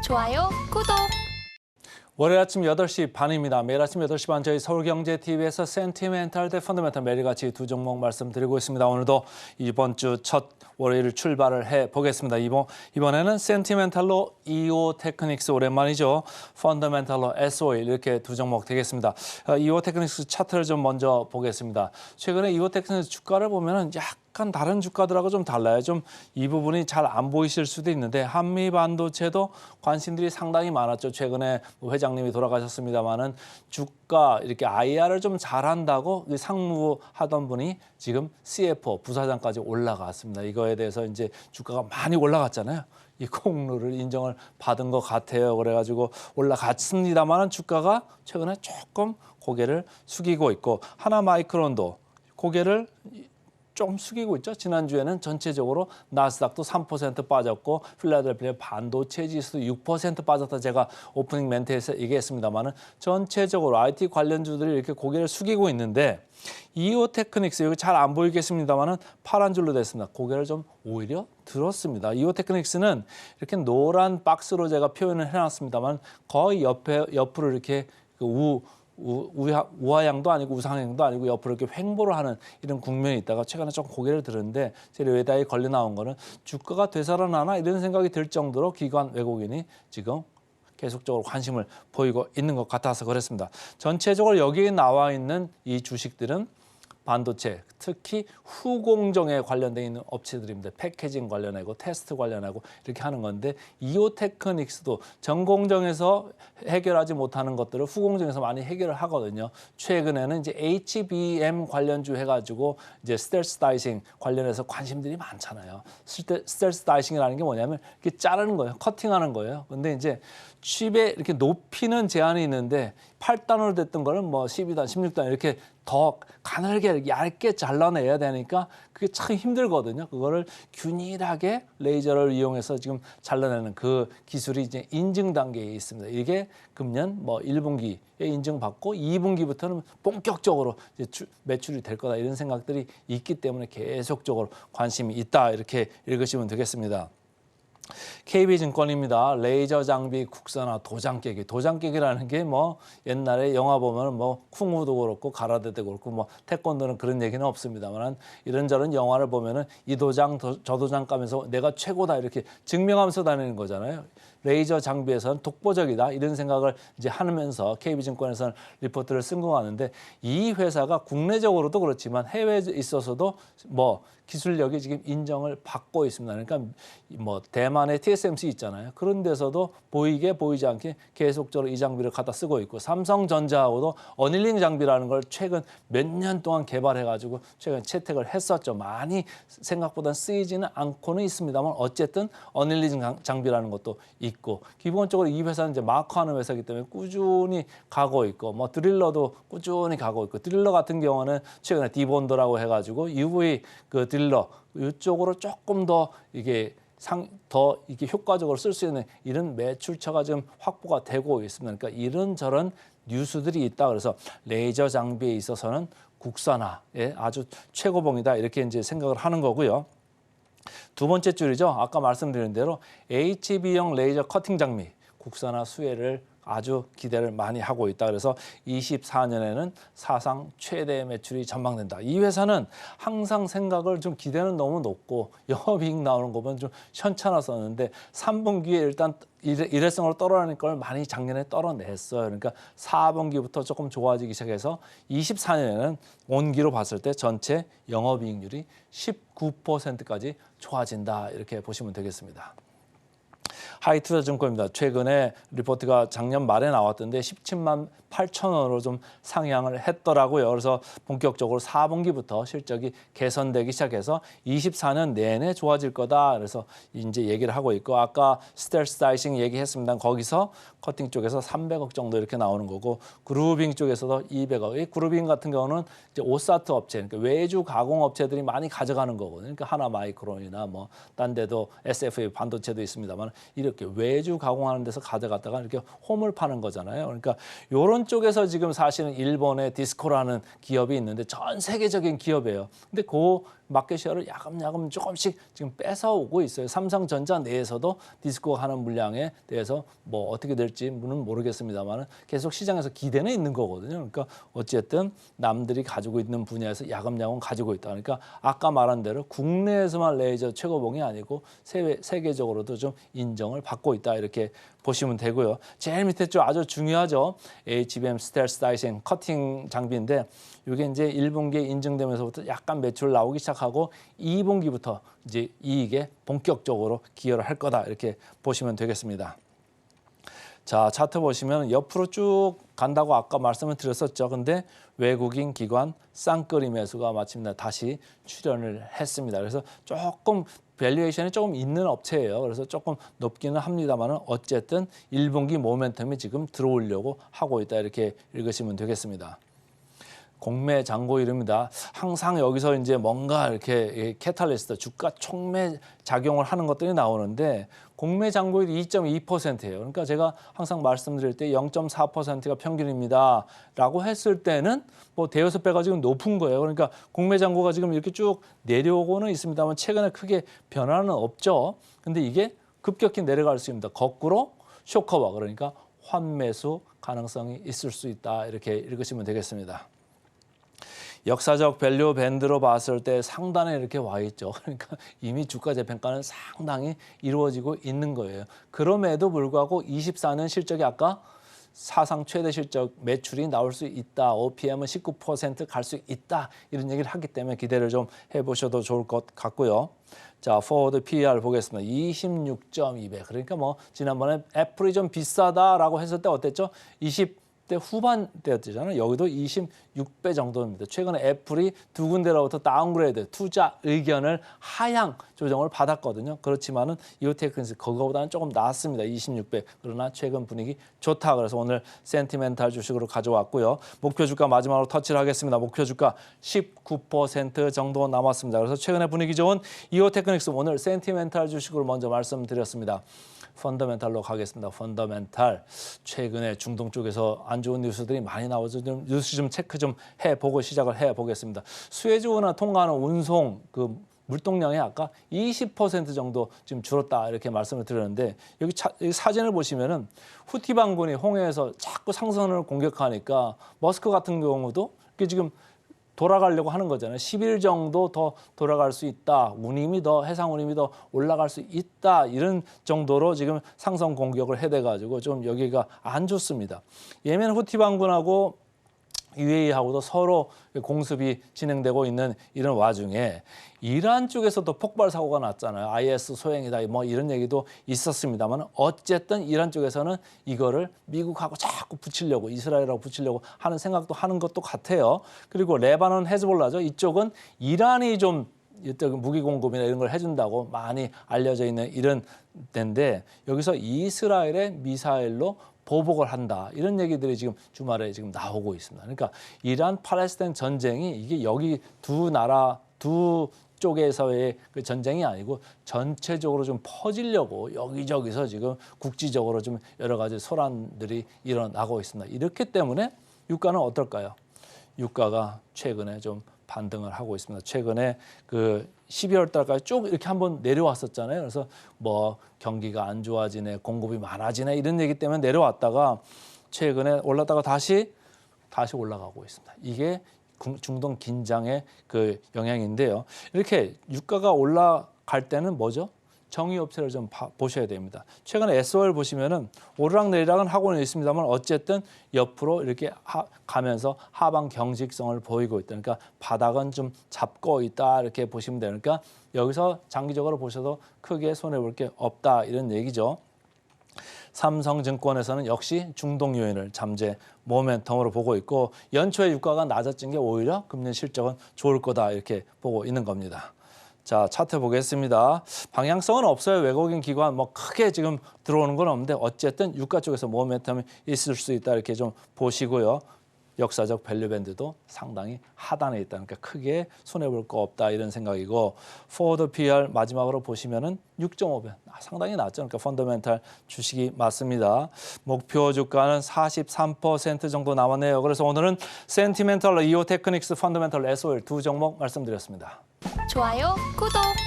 좋아요, 구독. 월요일 아침 8시 반입니다. 매일 아침 8시 반 저희 서울경제TV에서 센티멘탈 대 펀더멘탈 매일같이 두 종목 말씀드리고 있습니다. 오늘도 이번 주 첫 월요일 출발을 해보겠습니다. 이번에는 센티멘탈로 이오테크닉스 오랜만이죠. 펀더멘탈로 SO일 이렇게 두 종목 되겠습니다. 이오테크닉스 차트를 좀 먼저 보겠습니다. 최근에 이오테크닉스 주가를 보면은 약간 다른 주가들하고 좀 달라요. 좀 이 부분이 잘 안 보이실 수도 있는데 한미 반도체도 관심들이 상당히 많았죠. 최근에 회장님이 돌아가셨습니다만은 주가 이렇게 IR을 좀 잘한다고 상무 하던 분이 지금 CFO 부사장까지 올라갔습니다. 이거에 대해서 이제 주가가 많이 올라갔잖아요. 이 공로를 인정을 받은 것 같아요. 그래가지고 올라갔습니다만은 주가가 최근에 조금 고개를 숙이고 있고 하나마이크론도 고개를 좀 숙이고 있죠. 지난주에는 전체적으로 나스닥도 3% 빠졌고 필라델피아 반도체 지수도 6% 빠졌다 제가 오프닝 멘트에서 얘기했습니다만은 전체적으로 IT 관련주들이 이렇게 고개를 숙이고 있는데 이오테크닉스 여기 잘 안 보이겠습니다만은 파란 줄로 됐습니다. 고개를 좀 오히려 들었습니다. 이오테크닉스는 이렇게 노란 박스로 제가 표현을 해놨습니다만 거의 옆으로 이렇게 우하향도 아니고 우상향도 아니고 옆으로 이렇게 횡보를 하는 이런 국면이 있다가 최근에 좀 고개를 들었는데 제 레다에 걸려 나온 거는 주가가 되살아나나 이런 생각이 들 정도로 기관 외국인이 지금 계속적으로 관심을 보이고 있는 것 같아서 그렇습니다. 전체적으로 여기에 나와 있는 이 주식들은 반도체, 특히 후공정에 관련되어 있는 업체들입니다. 패키징 관련하고 테스트 관련하고 이렇게 하는 건데 이오테크닉스도 전공정에서 해결하지 못하는 것들을 후공정에서 많이 해결을 하거든요. 최근에는 이제 HBM 관련주 해가지고 이제 스텔스 다이싱 관련해서 관심들이 많잖아요. 스텔스 다이싱이라는 게 뭐냐면 이렇게 자르는 거예요. 커팅하는 거예요. 근데 이제 칩에 이렇게 높이는 제한이 있는데 8단으로 됐던 거는 뭐 12단, 16단 이렇게 더 가늘게 얇게 잘라내야 되니까 그게 참 힘들거든요. 그거를 균일하게 레이저를 이용해서 지금 잘라내는 그 기술이 이제 인증 단계에 있습니다. 이게 금년 뭐 1분기에 인증받고 2분기부터는 본격적으로 이제 매출이 될 거다 이런 생각들이 있기 때문에 계속적으로 관심이 있다 이렇게 읽으시면 되겠습니다. KB증권입니다. 레이저 장비 국산화 도장 깨기. 도장 깨기라는 게 뭐 옛날에 영화 보면 뭐 쿵우도 그렇고 가라데도 그렇고 뭐 태권도는 그런 얘기는 없습니다만 이런저런 영화를 보면은 이 도장 저 도장 까면서 내가 최고다 이렇게 증명하면서 다니는 거잖아요. 레이저 장비에서는 독보적이다 이런 생각을 이제 하면서 KB증권에서는 리포트를 쓴 거 같는데 이 회사가 국내적으로도 그렇지만 해외에 있어서도 뭐 기술력이 지금 인정을 받고 있습니다. 그러니까 뭐 대만의 TSMC 있잖아요. 그런 데서도 보이게 보이지 않게 계속적으로 이 장비를 갖다 쓰고 있고 삼성전자하고도 어닐링 장비라는 걸 최근 몇 년 동안 개발해가지고 최근 채택을 했었죠. 많이 생각보다 쓰이지는 않고는 있습니다만 어쨌든 어닐링 장비라는 것도 있고 기본적으로 이 회사는 이제 마크하는 회사이기 때문에 꾸준히 가고 있고 뭐 드릴러도 꾸준히 가고 있고 드릴러 같은 경우는 최근에 디본더라고 해가지고 UV 그 드릴러 이쪽으로 조금 더 이게 더 이게 효과적으로 쓸 수 있는 이런 매출처가 지금 확보가 되고 있습니다. 그러니까 이런저런 뉴스들이 있다. 그래서 레이저 장비에 있어서는 국산화에 아주 최고봉이다 이렇게 이제 생각을 하는 거고요. 두 번째 줄이죠. 아까 말씀드린 대로 HB형 레이저 커팅 장비 국산화 수혜를 아주 기대를 많이 하고 있다. 그래서 24년에는 사상 최대 매출이 전망된다. 이 회사는 항상 생각을 좀 기대는 너무 높고 영업이익 나오는 거 보면 좀 현찮았었는데 3분기에 일단 일회성으로 떨어지는 걸 많이 작년에 떨어냈어요. 그러니까 4분기부터 조금 좋아지기 시작해서 24년에는 온기로 봤을 때 전체 영업이익률이 19%까지 좋아진다. 이렇게 보시면 되겠습니다. 하이투자증권입니다. 최근에 리포트가 작년 말에 나왔던데 17만 8천 원으로 좀 상향을 했더라고요. 그래서 본격적으로 4분기부터 실적이 개선되기 시작해서 24년 내내 좋아질 거다. 그래서 이제 얘기를 하고 있고 아까 스텔스 다이싱 얘기했습니다. 거기서 커팅 쪽에서 300억 정도 이렇게 나오는 거고 그루빙 쪽에서도 200억. 이 그루빙 같은 경우는 이제 오사트 업체, 그러니까 외주 가공 업체들이 많이 가져가는 거거든요. 그러니까 하나마이크론이나 뭐 딴 데도 SFA 반도체도 있습니다만 이렇게 외주 가공하는 데서 가져갔다가 이렇게 홈을 파는 거잖아요. 그러니까 이런 쪽에서 지금 사실은 일본의 디스코라는 기업이 있는데 전 세계적인 기업이에요. 근데 그 마켓 쉐어를 야금야금 조금씩 지금 뺏어오고 있어요. 삼성전자 내에서도 디스코가 하는 물량에 대해서 뭐 어떻게 될지는 모르겠습니다만 계속 시장에서 기대는 있는 거거든요. 그러니까 어쨌든 남들이 가지고 있는 분야에서 야금야금 가지고 있다. 그러니까 아까 말한 대로 국내에서만 레이저 최고봉이 아니고 세계적으로도 좀 인정을 받고 있다. 이렇게 보시면 되고요. 제일 밑에 쪽 아주 중요하죠. HBM 스텔스 다이싱 커팅 장비인데 이게 이제 1분기에 인증되면서부터 약간 매출 나오기 시작하고 2분기부터 이제 이익에 본격적으로 기여를 할 거다. 이렇게 보시면 되겠습니다. 자, 차트 보시면 옆으로 쭉 간다고 아까 말씀을 드렸었죠. 근데 외국인 기관 쌍끌이 매수가 마침내 다시 출현을 했습니다. 그래서 조금 밸류에이션이 조금 있는 업체예요. 그래서 조금 높기는 합니다만 어쨌든 1분기 모멘텀이 지금 들어오려고 하고 있다. 이렇게 읽으시면 되겠습니다. 공매 잔고 이릅니다. 항상 여기서 이제 뭔가 이렇게 캐탈리스트, 주가 촉매 작용을 하는 것들이 나오는데 공매 잔고율이 2.2%예요. 그러니까 제가 항상 말씀드릴 때 0.4%가 평균입니다. 라고 했을 때는 뭐 대여섯 배가 지금 높은 거예요. 그러니까 공매 잔고가 지금 이렇게 쭉 내려오고는 있습니다만 최근에 크게 변화는 없죠. 근데 이게 급격히 내려갈 수 있습니다. 거꾸로 쇼커와 그러니까 환매수 가능성이 있을 수 있다. 이렇게 읽으시면 되겠습니다. 역사적 밸류 밴드로 봤을 때 상단에 이렇게 와 있죠. 그러니까 이미 주가 재평가는 상당히 이루어지고 있는 거예요. 그럼에도 불구하고 24년 실적이 아까 사상 최대 실적 매출이 나올 수 있다. OPM은 19% 갈 수 있다. 이런 얘기를 하기 때문에 기대를 좀 해보셔도 좋을 것 같고요. 자, 포워드 PER 보겠습니다. 26.2배. 그러니까 뭐 지난번에 애플이 좀 비싸다라고 했을 때 어땠죠? 20대 후반대였잖아요. 여기도 26배 정도입니다. 최근에 애플이 두 군데로부터 다운그레이드, 투자 의견을 하향 조정을 받았거든요. 그렇지만은 이오테크니스 그거보다는 조금 낮습니다. 26배. 그러나 최근 분위기 좋다. 그래서 오늘 센티멘탈 주식으로 가져왔고요. 목표 주가 마지막으로 터치를 하겠습니다. 목표 주가 19% 정도 남았습니다. 그래서 최근에 분위기 좋은 이오테크닉스 오늘 센티멘탈 주식으로 먼저 말씀드렸습니다. 펀더멘탈로 가겠습니다. 펀더멘탈 최근에 중동 쪽에서 안 좋은 뉴스들이 많이 나오죠. 좀 뉴스 좀 체크 좀 해보고 시작을 해보겠습니다. 수에즈 운하 통과하는 운송 그 물동량이 아까 20% 정도 지금 줄었다 이렇게 말씀을 드렸는데 여기 사진을 보시면은 후티 반군이 홍해에서 자꾸 상선을 공격하니까 머스크 같은 경우도 이게 지금 돌아가려고 하는 거잖아요. 10일 정도 더 돌아갈 수 있다. 운임이 더 해상 운임이 더 올라갈 수 있다. 이런 정도로 지금 상선 공격을 해대가지고 좀 여기가 안 좋습니다. 예멘 후티 반군하고 UAE하고도 서로 공습이 진행되고 있는 이런 와중에 이란 쪽에서도 폭발 사고가 났잖아요. IS 소행이다 뭐 이런 얘기도 있었습니다만 어쨌든 이란 쪽에서는 이거를 미국하고 자꾸 붙이려고 이스라엘하고 붙이려고 하는 생각도 하는 것도 같아요. 그리고 레바논 헤즈볼라죠. 이쪽은 이란이 좀 무기 공급이나 이런 걸 해준다고 많이 알려져 있는 이런 데인데 여기서 이스라엘의 미사일로 보복을 한다. 이런 얘기들이 지금 주말에 지금 나오고 있습니다. 그러니까 이란 팔레스타인 전쟁이 이게 여기 두 나라 두 쪽에서의 그 전쟁이 아니고 전체적으로 좀 퍼지려고 여기저기서 지금 국지적으로 좀 여러 가지 소란들이 일어나고 있습니다. 이렇기 때문에 유가는 어떨까요? 유가가 최근에 좀 반등을 하고 있습니다. 최근에 그 12월 달까지 쭉 이렇게 한번 내려왔었잖아요. 그래서 뭐 경기가 안 좋아지네, 공급이 많아지네 이런 얘기 때문에 내려왔다가 최근에 올랐다가 다시 올라가고 있습니다. 이게 중동 긴장의 그 영향인데요. 이렇게 유가가 올라갈 때는 뭐죠? 정의업체를 좀 보셔야 됩니다. 최근에 SOL 보시면은 오르락내리락은 하고는 있습니다만 어쨌든 옆으로 이렇게 가면서 하방 경직성을 보이고 있다. 그러니까 바닥은 좀 잡고 있다 이렇게 보시면 돼요. 그러니까 여기서 장기적으로 보셔도 크게 손해볼 게 없다 이런 얘기죠. 삼성증권에서는 역시 중동 요인을 잠재 모멘텀으로 보고 있고 연초에 유가가 낮아진 게 오히려 금년 실적은 좋을 거다 이렇게 보고 있는 겁니다. 자, 차트 보겠습니다. 방향성은 없어요. 외국인 기관 뭐 크게 지금 들어오는 건 없는데 어쨌든 유가 쪽에서 모멘텀이 있을 수 있다 이렇게 좀 보시고요. 역사적 밸류 밴드도 상당히 하단에 있다. 그러니까 크게 손해볼 거 없다 이런 생각이고 포워드 PER 마지막으로 보시면은 6.5배 상당히 낮죠. 그러니까 펀더멘탈 주식이 맞습니다. 목표 주가는 43% 정도 남았네요. 그래서 오늘은 센티멘탈, 이오테크닉스, 펀더멘탈, SOL 두 종목 말씀드렸습니다. 좋아요, 구독.